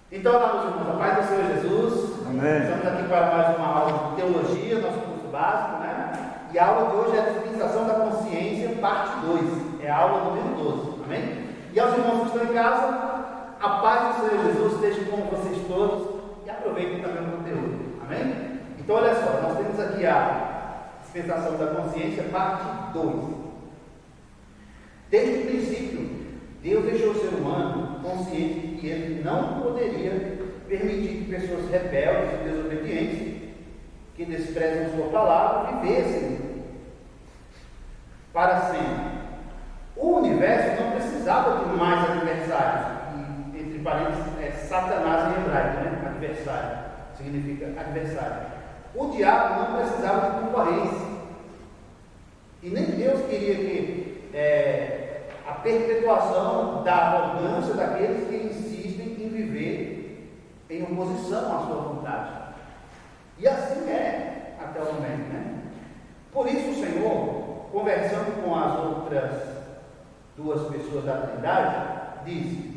Então, meus irmãos, a paz do Senhor Jesus. Amém. Estamos aqui para mais uma aula de teologia, nosso curso básico, né? E a aula de hoje é a dispensação da consciência, parte 2. É a aula número 12. Amém? E aos irmãos que estão em casa, a paz do Senhor Jesus esteja com vocês todos e aproveitem também o conteúdo. Amém? Então, olha só, nós temos aqui a dispensação da consciência, parte 2. Desde o princípio, Deus deixou o ser humano consciente de que ele não poderia permitir que pessoas rebeldes e desobedientes, que desprezam sua palavra, vivessem para sempre. O universo não precisava de mais adversários, e, entre parênteses, é Satanás em hebraico, né? Adversário, significa adversário. O diabo não precisava de concorrência, e nem Deus queria que a perpetuação da arrogância daqueles que insistem em viver em oposição à sua vontade. E assim é até o momento, né? Por isso o Senhor, conversando com as outras duas pessoas da Trindade, diz: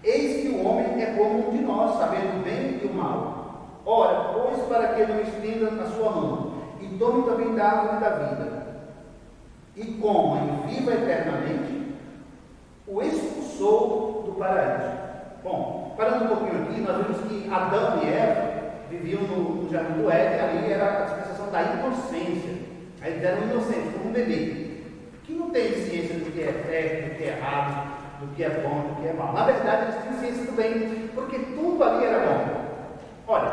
eis que o homem é como um de nós, sabendo o bem e o mal. Ora, pois, para que não estenda a sua mão, e tome também da árvore da vida, e coma e viva eternamente, o expulsou do paraíso. Bom, parando um pouquinho aqui, nós vemos que Adão e Eva viviam no jardim do Éden, ali era a dispensação da inocência. Aí eles eram inocentes, como um bebê, que não tem ciência do que é certo, do que é errado, do que é bom, do que é mal. Na verdade, eles tinham ciência do bem, porque tudo ali era bom. Olha,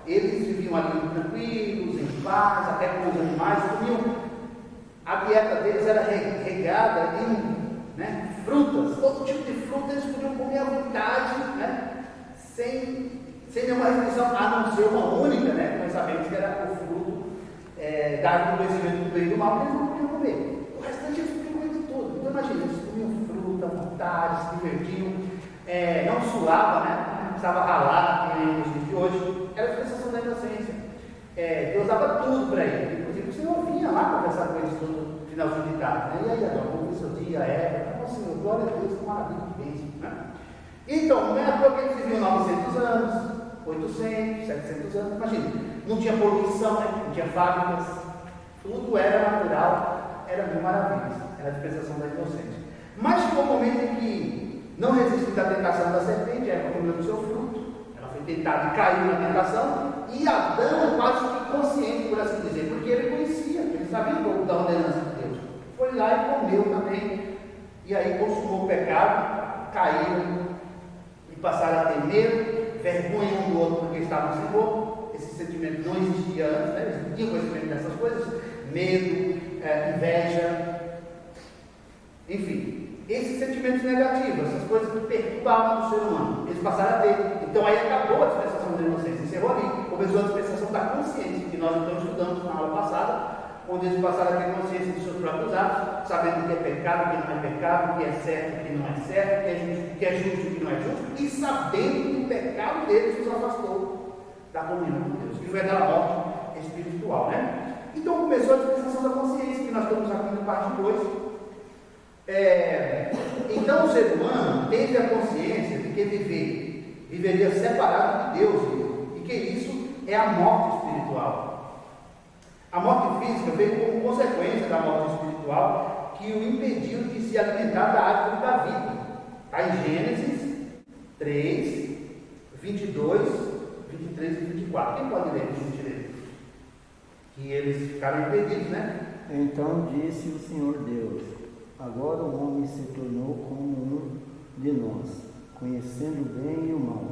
eles viviam ali tranquilos, em paz, até com os animais, comiam. A dieta deles era regada em frutas, todo tipo de fruta eles podiam comer à vontade, sem nenhuma restrição, a não ser uma única, nós sabemos que era o fruto da árvore do conhecimento do bem e do mal, que eles não podiam comer. O restante eles podiam comer de tudo. Então imagina, eles comiam fruta à vontade, se divertiam, não suava, não precisava ralar, que nem nos dias de hoje. Era a dispensação da inocência. Deus dava tudo para ele. Inclusive o Senhor vinha lá conversar com eles todo finalzinho de tarde, E aí, Adão, como foi seu dia? Senhor, glória a Deus, que maravilha, que bênção, Então, não é à toa que eles viviam 900 anos, 800, 700 anos, imagina, não tinha poluição, não tinha fábricas, tudo era natural, era mil maravilhas, era a dispensação da inocência. Mas chegou um momento em que, não resistindo à tentação da serpente, Eva comeu do seu fruto, ela foi tentada e caiu na tentação, e Adão quase que consciente, por assim dizer, porque ele conhecia, ele sabia um pouco da ordenança de Deus, foi lá e comeu também. E aí consumou o pecado, caíram e passaram a ter medo, vergonha um do outro porque estavam sem roupa. Esse sentimento não existia antes, eles não tinham conhecimento dessas coisas. Medo, inveja, enfim, esses sentimentos negativos, essas coisas que perturbavam o ser humano, eles passaram a ter. Então aí acabou a dispensação da inocência, encerrou ali, começou a dispensação da consciência, que nós então estudamos na aula passada, onde eles passaram a ter consciência dos seus próprios atos, sabendo o que é pecado, o que não é pecado, o que é certo, o que não é certo, o que é justo, o que não é justo, e sabendo que o pecado deles os afastou da comunhão com Deus, que foi da morte espiritual, Então começou a dispensação da consciência, que nós estamos aqui na parte 2. Então o ser humano teve a consciência de que viveria separado de Deus, e que isso é a morte espiritual. A morte física veio como consequência da morte espiritual, que o impediu de se alimentar da árvore da vida. Está em Gênesis 3, 22, 23 e 24. Quem pode ler, por gentileza? Que eles ficaram impedidos, Então disse o Senhor Deus: agora o homem se tornou como um de nós, conhecendo o bem e o mal.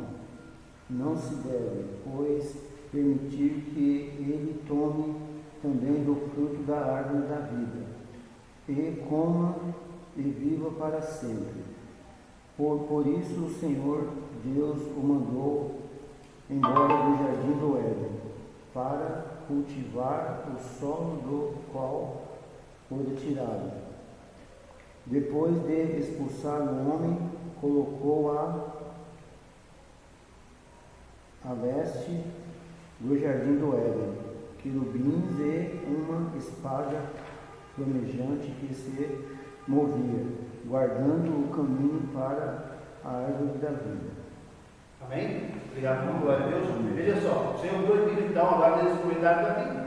Não se deve, pois, permitir que ele tome também do fruto da árvore da vida, e coma e viva para sempre. Por isso o Senhor Deus o mandou embora do jardim do Éden, para cultivar o solo do qual foi tirado. Depois de expulsar o homem, colocou a leste do jardim do Éden querubins e uma espada flamejante que se movia, guardando o caminho para a árvore da vida. Amém? Obrigado por glória a Deus. Veja só, o Senhor proibiu então agora deles comer da árvore da vida.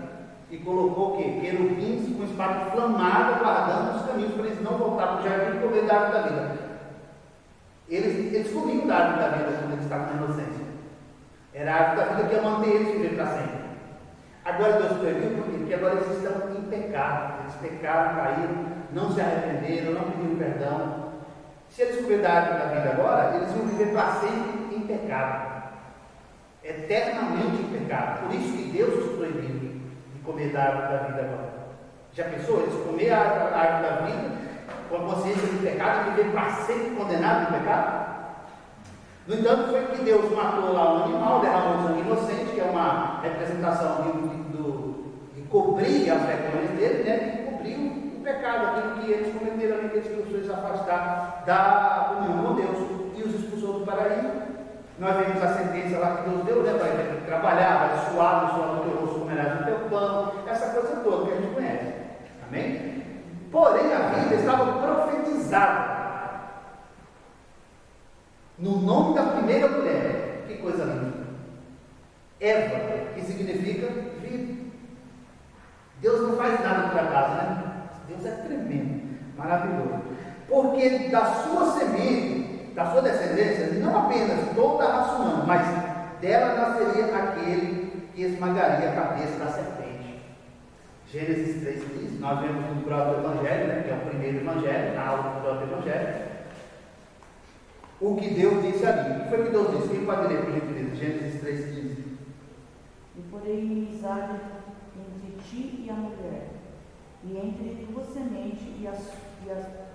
E colocou o quê? Querubins com espada inflamada, guardando os caminhos para eles não voltar para o jardim e comer da árvore da vida. Eles comiam da árvore da vida quando eles estavam na inocência. Era a árvore da vida que ia manter eles viver para sempre. Agora Deus proibiu por quê? Porque agora eles estão em pecado. Eles pecaram, caíram, não se arrependeram, não pediram perdão. Se eles comerem da árvore da vida agora, eles vão viver para sempre em pecado. Eternamente em pecado. Por isso que Deus os proibiu de comer da árvore da vida agora. Já pensou? Eles comer a árvore da vida com a consciência de pecado e viver para sempre condenado no pecado? No entanto, foi que Deus matou lá um animal, derramou sangue inocente, que é uma representação de cobrir as vergonhas dele, né? E cobriu o pecado, aquilo que eles cometeram ali, que eles precisam se afastar da comunhão com Deus, e os expulsou do paraíso. Nós vemos a sentença lá que Deus deu, né? Vai trabalhar, vai suar no suor do teu rosto, comerás o teu pão, essa coisa toda que a gente conhece. Amém? Porém, a vida estava profetizada no nome da primeira mulher. Que coisa linda! Eva, que significa vida. Deus não faz nada por acaso, né? Deus é tremendo, maravilhoso. Porque da sua semente, da sua descendência, não apenas toda a raça humana, mas dela nasceria aquele que esmagaria a cabeça da serpente. Gênesis 3,15, nós vemos no próprio Evangelho, né, que é o primeiro Evangelho, na aula do próprio Evangelho, o que Deus disse ali. O que foi que Deus disse? Quem pode ler, por gentileza? Gênesis 3,15. E porém inimizade entre ti e a mulher, e entre tua semente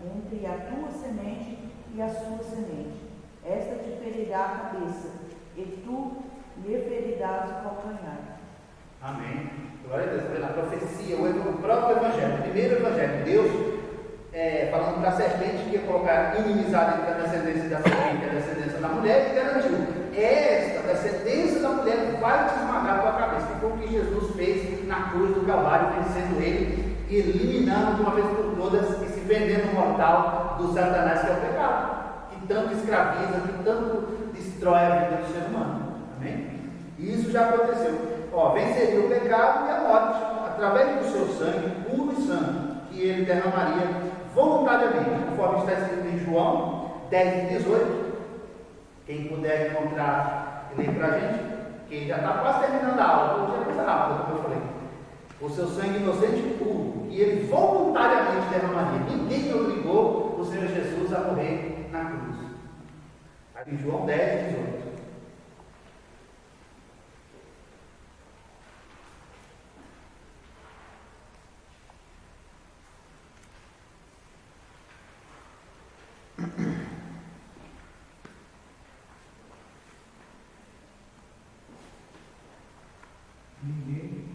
entre a tua semente e a sua semente. Esta te ferirá a cabeça, e tu lhe ferirás o calcanhar. Amém. Glória a Deus. Pela profecia, o próprio Evangelho, o primeiro Evangelho, Deus falando para a serpente que ia colocar inimizade entre a descendência da serpente e a descendência da mulher, e garantiu: esta descendência da mulher vai te esmagar a tua cabeça. Que foi o que Jesus fez na cruz do Calvário, vencendo ele, eliminando de uma vez por todas esse veneno mortal do Satanás, que é o pecado, que tanto escraviza, que tanto destrói a vida do ser humano. Amém? E isso já aconteceu. Venceria o pecado e a morte através do seu sangue, puro e santo, que ele derramaria voluntariamente, conforme está escrito em João 10:18. Quem puder encontrar e ler para a gente, que já está quase terminando a aula, hoje é coisa rápida, como eu falei. O seu sangue inocente e puro, que ele voluntariamente derramaria. Ninguém obrigou o Senhor Jesus a morrer na cruz. Aqui em João 10:18. Ninguém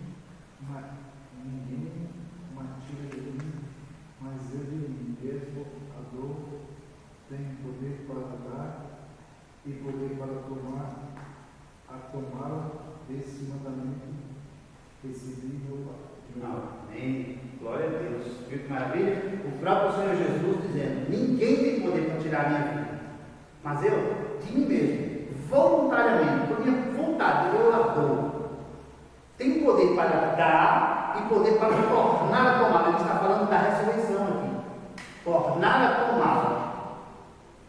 matia ele, mas ele mesmo a dor tem poder para dar e poder para tomar esse mandamento recebido de nós. Amém. Glória a Deus. Viu que maravilha? O próprio Senhor Jesus dizendo: ninguém tem poder para tirar a minha vida, mas eu, de mim mesmo, voluntariamente, por minha vontade, eu a dou. Tem poder para dar e poder para tornar a tomada. Ele está falando da ressurreição aqui. Tornar a tomada.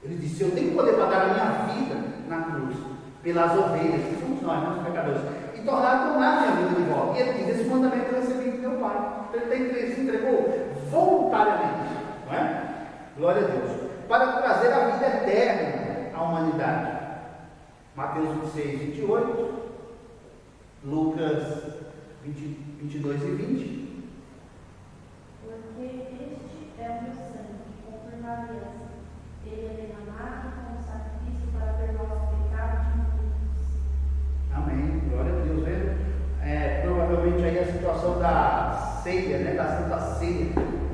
Ele disse: eu tenho poder para dar a minha vida na cruz, pelas ovelhas, que somos nós, os pecadores, e tornar a tomar a minha vida de volta. E ele diz: esse mandamento eu recebi do meu Pai. Ele se entregou voluntariamente. Não é? Glória a Deus. Para trazer a vida eterna à humanidade. Mateus 26:28. Lucas 22 e 20. Porque este é o meu sangue, por uma aliança. Ele é derramado como sacrifício para perdoar os pecados de muitos. Amém. Glória a Deus. Vendo? Provavelmente aí a situação da ceia, né? Da Santa Ceia,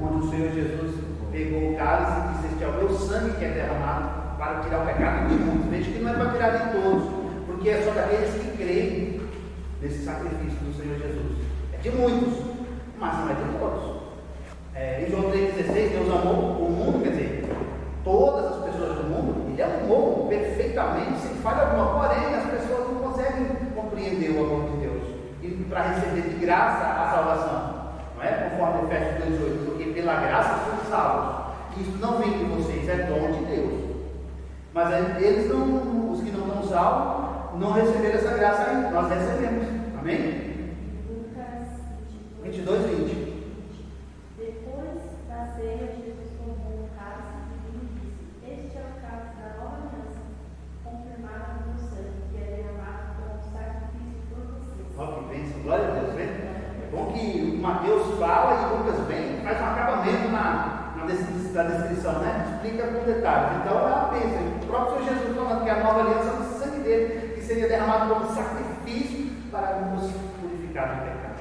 onde o Senhor Jesus pegou o cálice e disse: este é o meu sangue que é derramado para tirar o pecado de muitos. Veja que não é para tirar de todos, porque é só daqueles que creem nesse sacrifício do Senhor Jesus. É de muitos, mas não é de todos. Em João 3,16, Deus amou o mundo, quer dizer, todas as pessoas do mundo. Ele amou perfeitamente, sem falha alguma. graça a salvação, não é? Conforme Efésios 2:8, porque pela graça somos salvos. Isso não vem de vocês, é dom de Deus. Mas eles não, os que não estão salvos, não receberam essa graça aí. Nós recebemos. Amém? Lucas 22:20. Depois da ceia, Jesus tomou o cálice e vinho e disse: Este é o cálice da nova aliança, confirmado no meu sangue, que é derramado como sacrifício por vocês. Ó, que bênção, glória a Deus, vem. É bom que Mateus fala e Lucas vem, faz um acabamento na descrição, né? Explica com detalhes. Então ela pensa, o próprio Senhor Jesus falando que a nova aliança é o sangue dele, que seria derramado como sacrifício para nos purificar do pecado.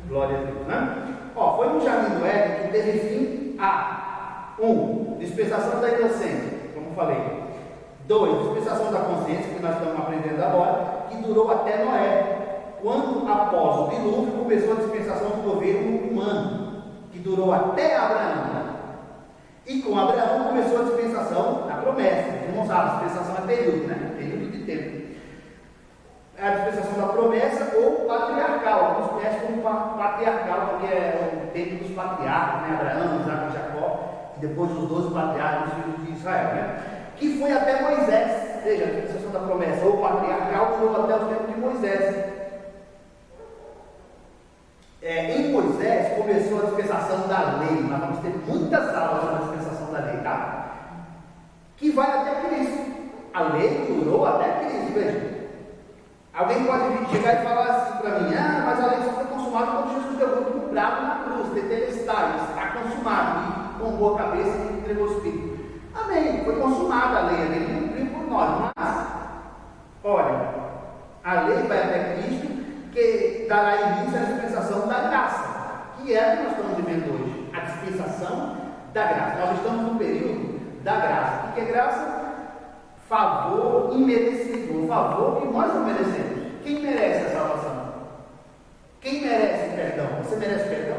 Glória a Deus, né? Ó, foi no jardim do Éden que teve fim a 1. Dispensação da inocência, como falei. 2. Dispensação da consciência, que nós estamos aprendendo agora, que durou até Noé. Quando após o dilúvio começou a dispensação do governo humano, que durou até Abraão. E com Abraão começou a dispensação da promessa. Irmãos, a dispensação é período, né? Período de tempo. É a dispensação da promessa ou patriarcal. Alguns conhecem como patriarcal, porque é o tempo dos patriarcas, né? Abraão, Isaac e Jacó, e depois os 12 patriarcas, os filhos de Israel, né? Que foi até Moisés. Veja, a dispensação da promessa ou patriarcal durou até o tempo de Moisés. Em Moisés começou a dispensação da lei. Nós vamos ter muitas aulas sobre a dispensação da lei, tá? Que vai até Cristo. A lei durou até Cristo, veja. Alguém pode chegar e falar assim para mim: mas a lei só foi consumada quando Jesus deu o último brado na cruz. Tetelestai, está consumado. E tombou a cabeça e entregou o Espírito. Amém. Foi consumada a lei. Ele cumpriu por nós. Mas, olha, a lei vai até Cristo, que dará início à dispensação da graça, que é o que nós estamos vivendo hoje, a dispensação da graça. Nós estamos no período da graça. O que é graça? Favor imerecido, o favor que nós não merecemos. Quem merece a salvação? Quem merece perdão? Você merece perdão?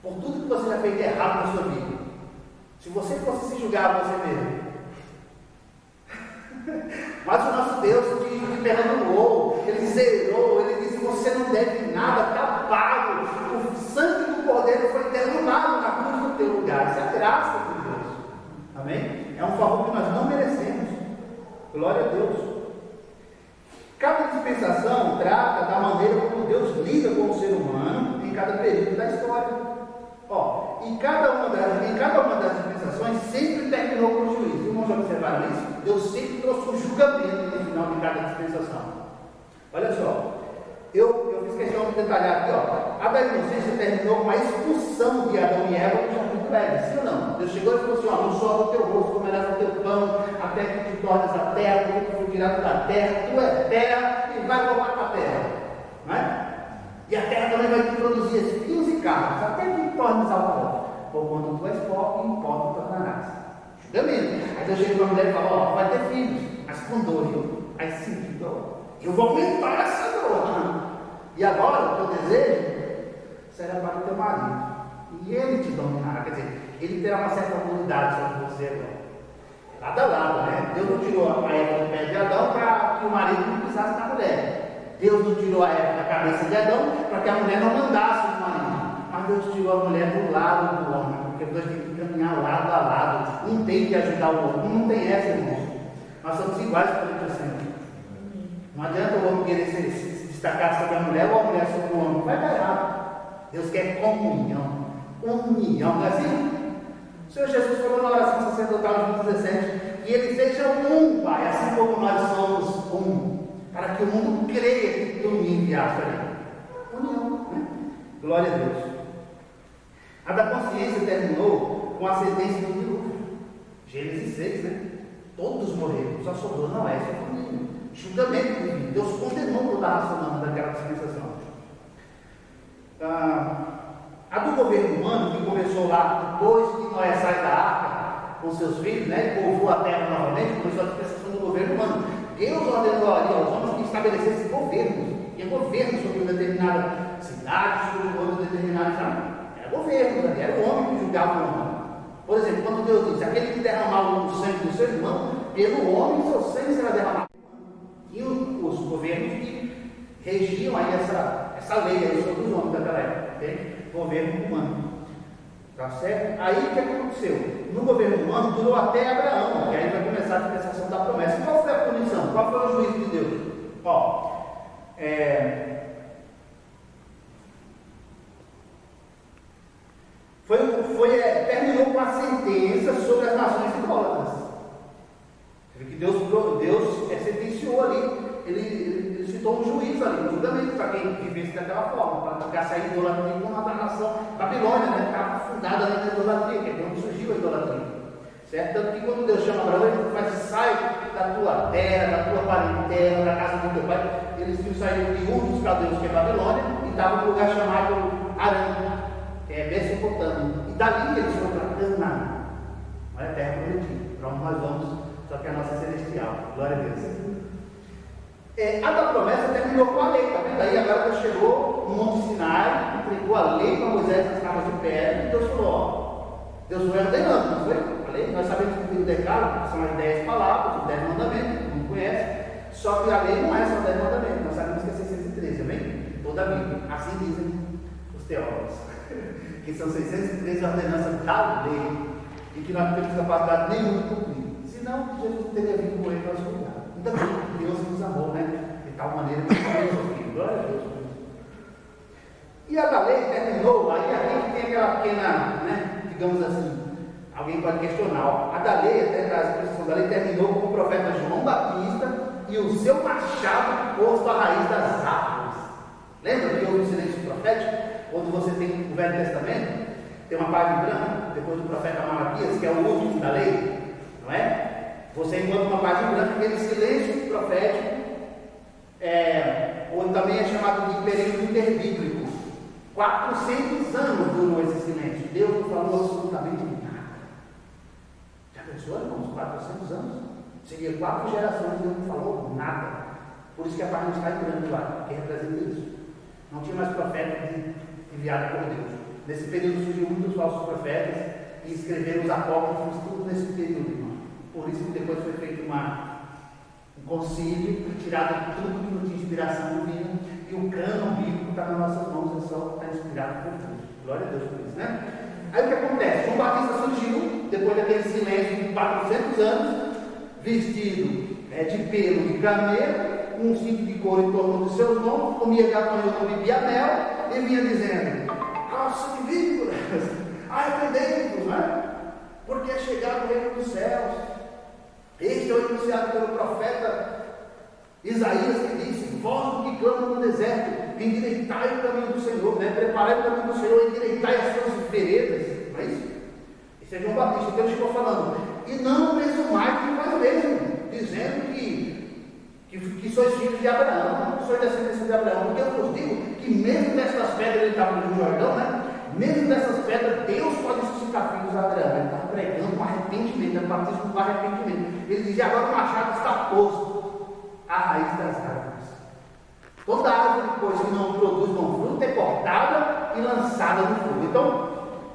Por tudo que você já fez de errado na sua vida. Se você fosse se julgar a você mesmo. Mas o nosso Deus te perdoou, Ele zerou, Ele disse: você não deve nada, está pago. O sangue do Cordeiro foi derramado na cruz no teu lugar. Isso é a graça de Deus. Amém? É um favor que nós não merecemos. Glória a Deus. Cada dispensação trata da maneira como Deus lida com o ser humano em cada período da história. Em cada uma das dispensações sempre terminou com o juízo. Irmãos, já observaram isso? Deus sempre trouxe um julgamento no final de cada dispensação. Olha só, eu fiz questão de detalhar aqui, a da inocência terminou com a expulsão de Adão e Eva do jardim do Éden, sim ou não? Deus chegou e falou assim: não sobe o teu rosto, comerás o teu pão, até que te tornes a terra, porque tu foi tirado da terra, tu é terra e vai voltar para a terra, não é? E a terra também vai te produzir espinhos e carnes, até que te tornes ao pó. Por quando tu és pó, em pó te tornarás. Julgamento. Aí Deus chega para a mulher e fala: vai ter filhos, mas com dor, viu? Aí sim, dor. Eu vou aumentar essa dor. E agora, o teu desejo será para o teu marido. E ele te dominará. Quer dizer, ele terá uma certa autoridade sobre você agora. Lado a lado, né? Deus não tirou a Eva do pé de Adão para que o marido não pisasse na mulher. Deus não tirou a Eva da cabeça de Adão para que a mulher não mandasse o marido. Mas Deus tirou a mulher do lado do homem, porque Deus tem que caminhar lado a lado. Um tem que ajudar o outro. Não tem essa, irmão. Nós somos iguais para o Senhor. Não adianta o homem querer se destacar sobre a mulher ou a mulher sobre o homem. Vai dar errado. Deus quer comunhão. União, não é assim? O Senhor Jesus falou na oração sacerdotal de João 17: que Ele seja um, Pai, assim como nós somos um, para que o mundo creia que Tu me enviaste ali. União, né? Glória a Deus. A da consciência terminou com a sentença do dilúvio. Gênesis 6, né? Todos morreram, só sobrou Noé, sua família. Julgamento divino. Deus condenou toda a raça humana daquela dispensação. A do governo humano, que começou lá depois que Noé sai da arca com seus filhos, né? E povoou a terra novamente, começou a dispensação do governo humano. Deus ordenou ali aos homens que estabelecessem governos. E governo sobre uma determinada cidade, sobre outra determinada cidade. Era governo, era o homem que julgava o homem. Por exemplo, quando Deus diz: aquele que derramar o sangue do seu irmão, pelo homem seu sangue será derramado. E os governos que regiam aí essa essa lei aí sobre os homens daquela época, ok? Governo humano. Tá certo? Aí o que aconteceu? No governo humano durou até Abraão, e aí vai começar a dispensação da promessa. E qual foi a punição? Qual foi o juízo de Deus? Ó, terminou com a sentença sobre as nações idólatras. Você vê que Deus sentenciou ali, ele citou um juízo ali, um julgamento para quem vivesse daquela forma, para ficar saindo de idolatria com uma nação Babilônia, né? Estava fundada ali na idolatria, que é quando surgiu a idolatria. Certo? Tanto que quando Deus chama Abraão, ele faz: sai da tua terra, da tua parentela, da casa do teu pai. Eles tinham saído de um dos caldeus, que é Babilônia, e estavam num lugar chamado Arã, que é Mesopotâmia. E dali eles foram para Canaã, não é a terra prometida, para onde nós vamos, só que a nossa celestial. Glória a Deus. A da promessa terminou com a lei, tá vendo? Aí agora Deus chegou no Monte Sinai, entregou a lei para Moisés nas tábuas de pedra, e Deus falou: ó, Deus foi ordenando, não foi? A lei, nós sabemos que o decálogo são as 10 palavras, os 10 mandamentos, todo mundo conhece, só que a lei não é só 10 mandamentos, nós sabemos que é 613, amém? Toda a Bíblia, assim dizem os teólogos, que são 613 ordenanças da lei, e que nós não temos capacidade nenhuma de cumprir, senão Jesus teria vindo morrer para nosso lugar. E também Deus nos amou, né? De tal maneira que Deus filho. Glória a Deus. E a da lei terminou, aí aqui tem aquela pequena, né? Digamos assim, alguém pode questionar. Ó, a da lei, até a expressão da lei, terminou com o profeta João Batista e o seu machado posto à raiz das árvores. Lembra que houve o silêncio profético? Quando você tem o Velho Testamento, tem uma página branca, depois do profeta Malaquias, que é o último da lei, não é? Você encontra uma página branca, aquele silêncio profético, ou também é chamado de período interbíblico. 400 anos durou esse silêncio. Deus não falou absolutamente nada. Já pensou, irmãos? 400 anos? Seria 4 gerações e Deus não falou nada. Por isso que a página está em branco lá, que representa isso. Não tinha mais profeta enviado por Deus. Nesse período surgiram muitos falsos profetas e escreveram os apócrifos, tudo nesse período, irmão. Por isso que depois foi feito um concílio e tirado tudo que não tinha inspiração divina, e o cânon bíblico está nas nossas mãos, é só está inspirado por Deus. Glória a Deus por isso, né? Aí o que acontece? João Batista surgiu, depois daquele silêncio de 400 anos, vestido de pelo de camelo, um cinto de couro em torno dos seus lombos, comia gafanhoto, não bebia mel, e vinha dizendo: calça de víboras, arrependei-vos, né? Porque é chegado o reino dos céus. Este é o anunciado pelo profeta Isaías, que disse: vós que clamam no deserto, endireitai o caminho do Senhor, né? Preparai o caminho do Senhor, endireitai as suas veredas. Não é isso? Esse é João Batista. Então ele ficou falando: e não presumais de vós mesmo, dizendo que sois filhos de Abraão, que sois descendência de Abraão. Porque eu vos digo que mesmo dessas pedras, ele estava no Rio Jordão, né? Mesmo dessas pedras, Deus pode suscitar filhos a Abraão. Ele estava pregando com arrependimento, é batismo com arrependimento. Ele dizia: agora o machado está posto à raiz das árvores. Toda árvore, pois, que não produz bom fruto, é cortada e lançada no fogo. Então,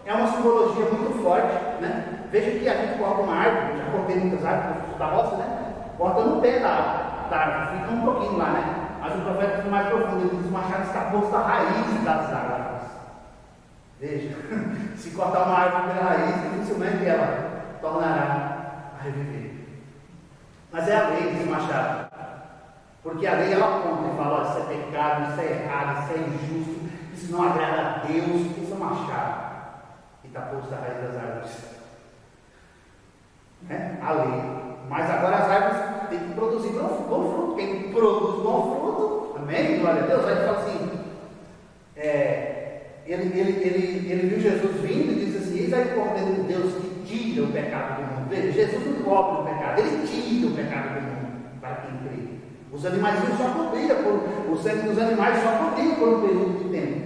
é uma simbologia muito forte, né? Veja que a gente corta uma árvore, já cortei muitas árvores da roça, né? Corta no pé da árvore, fica um pouquinho lá, né? Mas o profeta foi mais profundo, ele diz: o machado está posto à raiz das árvores. Veja, se cortar uma árvore pela raiz, dificilmente ela tornará a reviver. Mas é a lei desse machado. Porque a lei ela aponta e fala: isso é pecado, isso é errado, isso é injusto, isso não agrada a Deus, isso é machado. E está posto à raiz das árvores. A lei. Mas agora as árvores têm que produzir bom fruto. Quem produz bom fruto, amém? Glória a Deus. Aí ele fala assim: ele viu Jesus vindo e disse assim: eis aí o Cordeiro de Deus que tira o pecado do mundo. Veja, Jesus não cobre o pecado, ele tira o pecado do mundo para quem crê. Os animais só cobriam, o sangue dos animais só cobria por um período de tempo.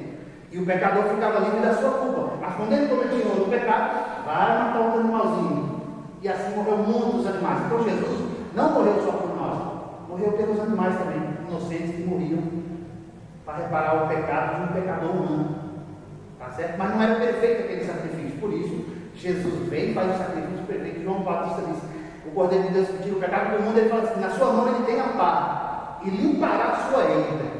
E o pecador ficava livre da sua culpa. Mas quando ele cometia outro pecado, vai matar outro animalzinho. E assim morreu muitos animais. Então Jesus não morreu só por nós, morreu pelos animais também, inocentes que morriam para reparar o pecado de um pecador humano. Tá certo? Mas não era perfeito aquele sacrifício. Por isso, Jesus vem e faz o sacrifício perfeito. João Batista diz: o Cordeiro de Deus que tira o pecado do mundo. Ele fala assim: na sua mão ele tem a pá e limpará a sua eira.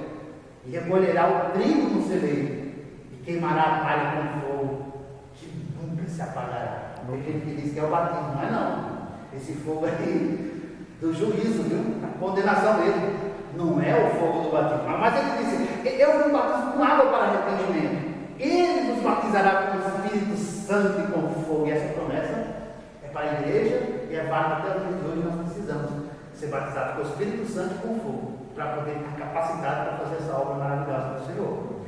e recolherá o trigo no celeiro, e queimará a palha com fogo, que nunca se apagará. Tem gente que diz que é o batismo, não é não. Esse fogo aí do juízo, viu? A condenação dele. Não é o fogo do batismo. Mas ele disse: eu vos batizo com água para arrependimento. Ele vos batizará com o Espírito Santo e com fogo. E essa promessa é para a igreja e é válida até os dias de hoje. Nós precisamos ser batizados com o Espírito Santo e com fogo, para poder estar capacitado para fazer essa obra maravilhosa do Senhor.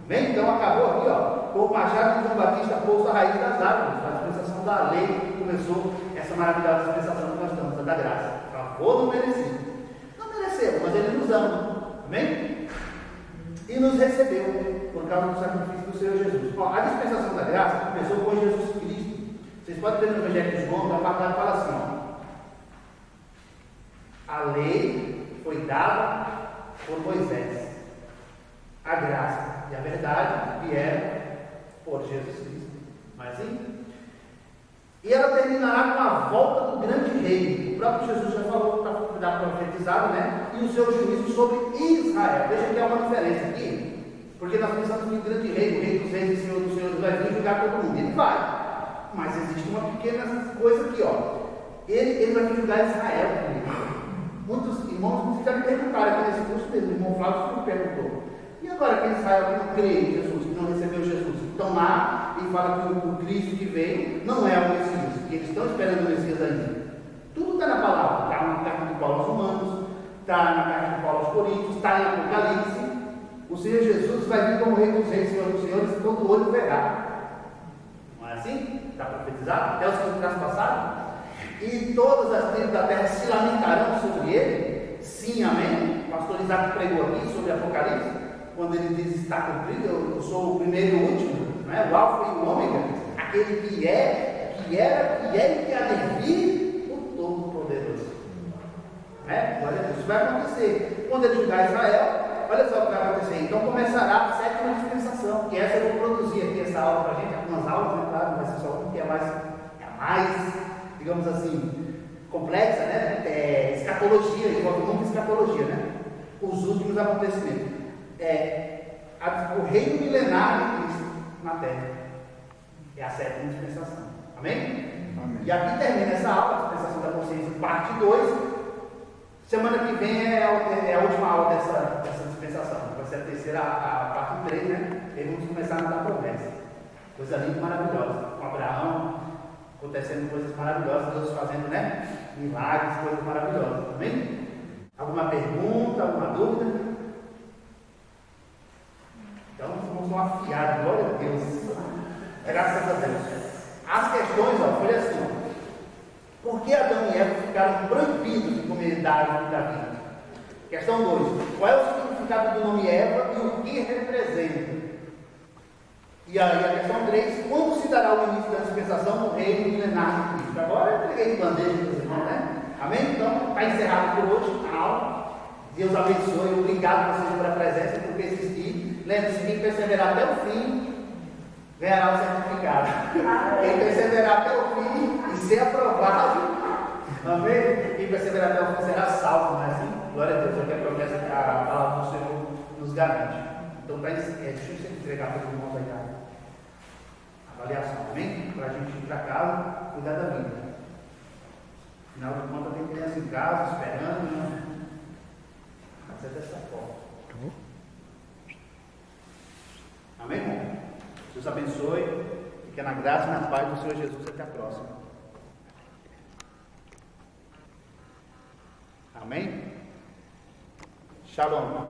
Bem, então acabou aqui, ó, com o machado de João Batista posto à raiz das árvores, a dispensação da lei que começou essa maravilhosa dispensação que nós estamos, a da graça. Favor não merecido. Não mereceu, mas ele nos ama. Amém? E nos recebeu por causa do sacrifício do Senhor Jesus. Ó, a dispensação da graça começou com Jesus Cristo. Vocês podem ver no Evangelho de João, a parte fala assim, ó. A lei foi dada por Moisés. A graça e a verdade vieram por Jesus Cristo. Não é assim? E ela terminará com a volta do grande rei. O próprio Jesus já falou para profetizado, né? E o seu juízo sobre Israel. Veja que há uma diferença aqui, porque nós pensamos que o grande rei, o rei dos reis e senhor dos senhores, vai vir julgar todo mundo. Ele vai. Mas existe uma pequena coisa aqui, ó. Ele vai vir julgar Israel também. Muitos irmãos ficaram me perguntaram aqui nesse curso mesmo. O irmão Flávio me perguntou: e agora que Israel que não crê em Jesus, que não recebeu Jesus, estão lá e falam que o Cristo que veio não é o Messias, que eles estão esperando o Messias ainda. Tudo está na palavra, está na carta de Paulo aos Romanos, está na carta de Paulo aos Coríntios, está em Apocalipse. O Senhor Jesus vai vir como Rei dos Reis, Senhor dos Senhores, e todo olho verá. Não é assim? Está profetizado? Até os que traspassaram. E todas as tribos da terra se lamentarão sobre ele. Sim, amém? O pastor Isaac pregou aqui sobre Apocalipse, quando ele diz: está cumprido, eu sou o primeiro e o último, não é? O Alfa e o Ômega, aquele que é, que era, que é e que há de vir, o Todo-Poderoso. Glória a Deus. Isso vai acontecer. Quando ele julgar Israel, olha só o que vai acontecer. Então começará a sétima dispensação, que essa eu vou produzir aqui, essa aula para a gente, algumas aulas, né? Claro, não vai ser só uma, que é mais, digamos assim, complexa, né? Escatologia, envolve muita escatologia, né? Os últimos acontecimentos. O reino milenar de Cristo na terra. É a sétima dispensação. Amém? Amém. E aqui termina essa aula, a dispensação da consciência, parte 2. Semana que vem é a última aula dessa dispensação. Vai ser a terceira, a parte 3, né? E vamos começar a dar promessa. Coisa linda e maravilhosa. Com Abraão, acontecendo coisas maravilhosas, Deus fazendo, né? Milagres, coisas maravilhosas. Amém? Alguma pergunta, alguma dúvida? Então, vamos afiar, glória a Deus. Graças a Deus. As questões, ó, foi assim: por que Adão e Eva ficaram proibidos de comer da árvore da vida? Questão 2: qual é o significado do nome Eva e o que representa? E aí a questão 3: quando se dará o início da dispensação no reino milenar de Cristo? Agora eu entreguei de bandeja para os irmãos, né? Amém? Então, está encerrado por hoje a aula. Deus abençoe. Obrigado vocês pela presença, por persistir. Lembre-se, quem perseverar até o fim ganhará o certificado. Quem perseverar até o fim e ser aprovado, amém? Quem perseverar até o fim será salvo, não é assim? Glória a Deus, é que a promessa que a palavra do Senhor nos garante. Então, deixa eu entregar para os irmãos aí a avaliação, amém? Para a gente ir para casa, cuidar da vida. Afinal de contas, tem criança em casa esperando, né? Vai ser dessa forma. Amém, irmão? Deus abençoe. Fique na graça e na paz do Senhor Jesus. Até a próxima. Amém? Shalom.